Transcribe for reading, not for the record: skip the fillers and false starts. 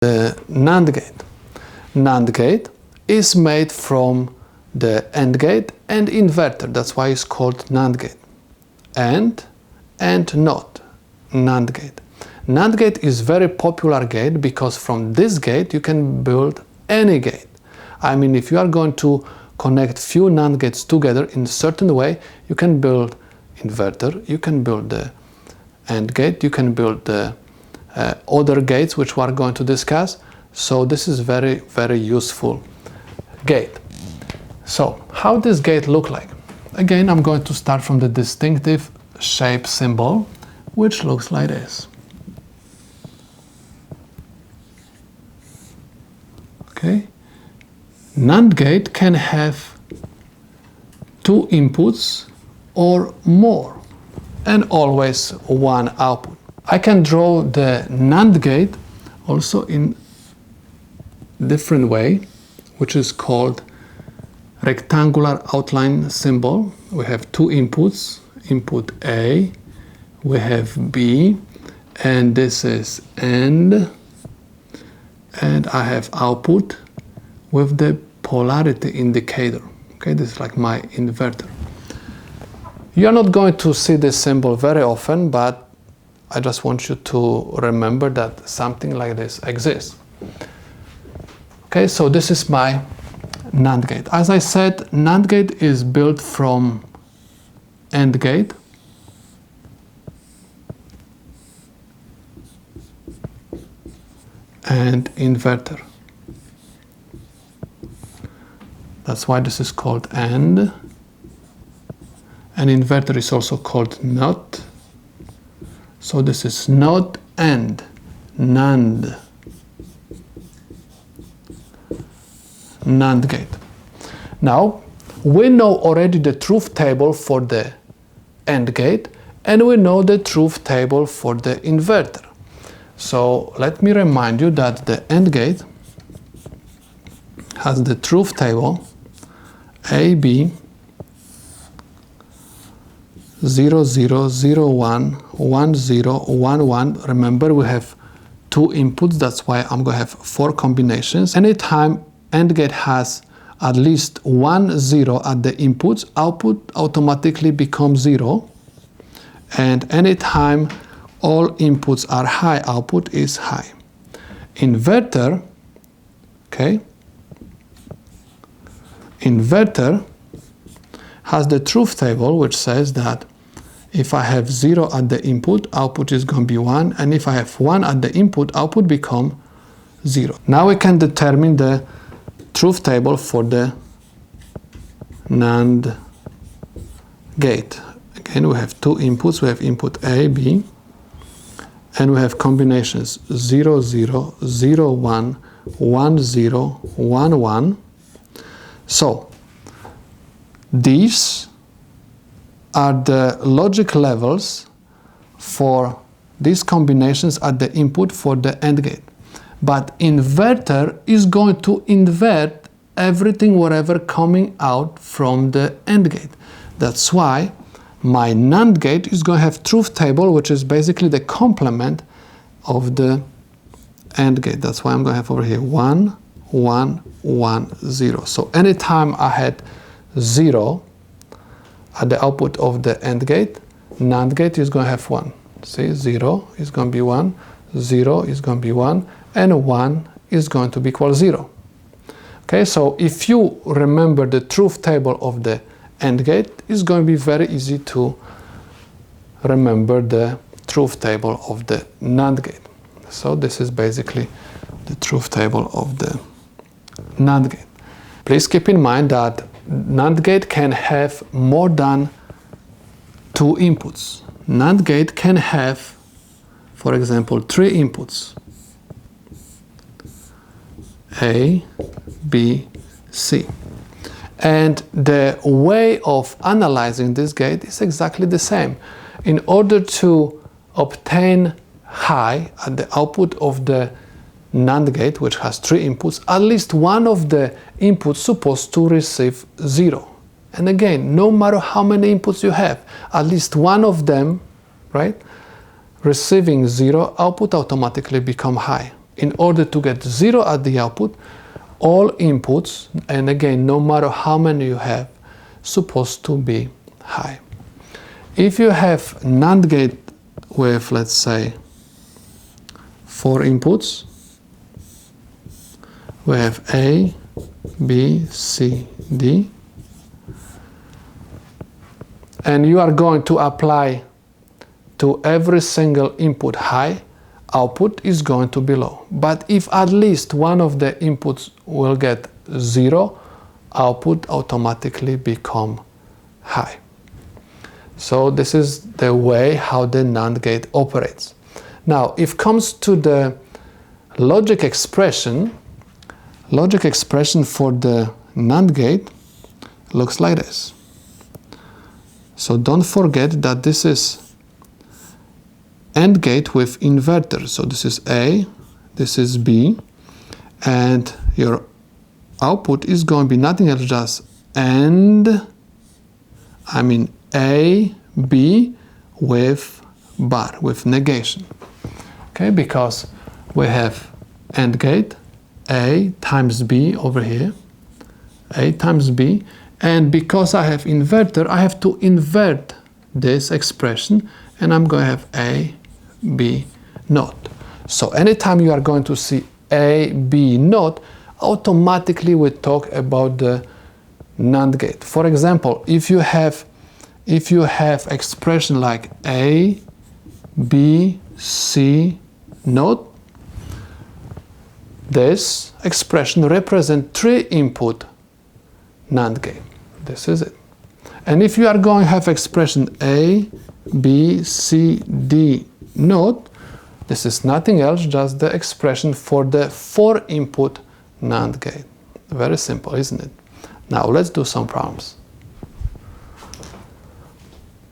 the NAND gate. NAND gate is made from the AND gate and inverter. That's why it's called NAND gate. And not NAND gate. NAND gate is very popular gate because from this gate you can build any gate. I mean, if you are going to connect few NAND gates together in a certain way, you can build inverter, you can build the AND gate, you can build the other gates which we are going to discuss. So this is very useful gate. So how this gate look like? Again, I'm going to start from the distinctive shape symbol, which looks like this. Okay. NAND gate can have 2 inputs or more, and always one output. I can draw the NAND gate also in different way, which is called rectangular outline symbol. We have 2 inputs, input A, we have B, and this is AND, and I have output with the polarity indicator. Okay, this is like my inverter. You are not going to see this symbol very often, but I just want you to remember that something like this exists. Okay, so this is my NAND gate. As I said, NAND gate is built from AND gate, and inverter. That's why this is called AND. And inverter is also called NOT. So this is NOT AND, NAND. NAND gate. Now, we know already the truth table for the AND gate, and we know the truth table for the inverter. So let me remind you that the AND gate has the truth table AB 0, 0, 0, 1, 1, 0, 1, 1. Remember, we have 2 inputs, that's why I'm going to have 4 combinations. Anytime AND gate has at least 1 0 at the inputs, output automatically becomes 0. And anytime all inputs are high, output is high. Inverter, okay, inverter has the truth table which says that if I have 0 at the input, output is going to be 1, and if I have 1 at the input, output become 0. Now we can determine the truth table for the NAND gate. Again, we have 2 inputs. We have input A, B, and we have combinations 0, 0, 0, 1, 1, 0, 1, 1. So these are the logic levels for these combinations at the input for the AND gate. But inverter is going to invert everything whatever coming out from the AND gate. That's why my NAND gate is going to have truth table, which is basically the complement of the AND gate. That's why I'm going to have over here 1, 1, 1, 0. So anytime I had 0 at the output of the AND gate, NAND gate is going to have 1. See, 0 is going to be 1, 0 is going to be 1, and 1 is going to be equal 0. Okay, so if you remember the truth table of the AND gate, it's going to be very easy to remember the truth table of the NAND gate. So this is basically the truth table of the NAND gate. Please keep in mind that NAND gate can have more than 2 inputs. NAND gate can have, for example, 3 inputs. A, B, C. And the way of analyzing this gate is exactly the same. In order to obtain high at the output of the NAND gate, which has 3 inputs, at least one of the inputs supposed to receive 0. And again, no matter how many inputs you have, at least one of them, right, receiving 0, output automatically become high. in order to get 0 at the output, all inputs, and again, no matter how many you have, supposed to be high. If you have NAND gate with, let's say, 4 inputs, we have A, B, C, D, and you are going to apply to every single input high, output is going to be low. But if at least one of the inputs will get 0, output automatically become high. So this is the way how the NAND gate operates. Now, if it comes to the logic expression for the NAND gate looks like this. So don't forget that this is AND gate with inverter. So this is A, this is B, and your output is going to be nothing else, just A, B with bar, with negation. Okay, because we have AND gate, A times B over here, A times B, and because I have inverter, I have to invert this expression, and I'm going to have A, B naught. So anytime you are going to see A, B naught, automatically we talk about the NAND gate. For example, if you have expression like A, B, C naught, this expression represents 3 input NAND gate. This is it. And if you are going to have expression A, B, C, D naught, this is nothing else, just the expression for the 4 input NAND gate. Very simple, isn't it? Now let's do some problems.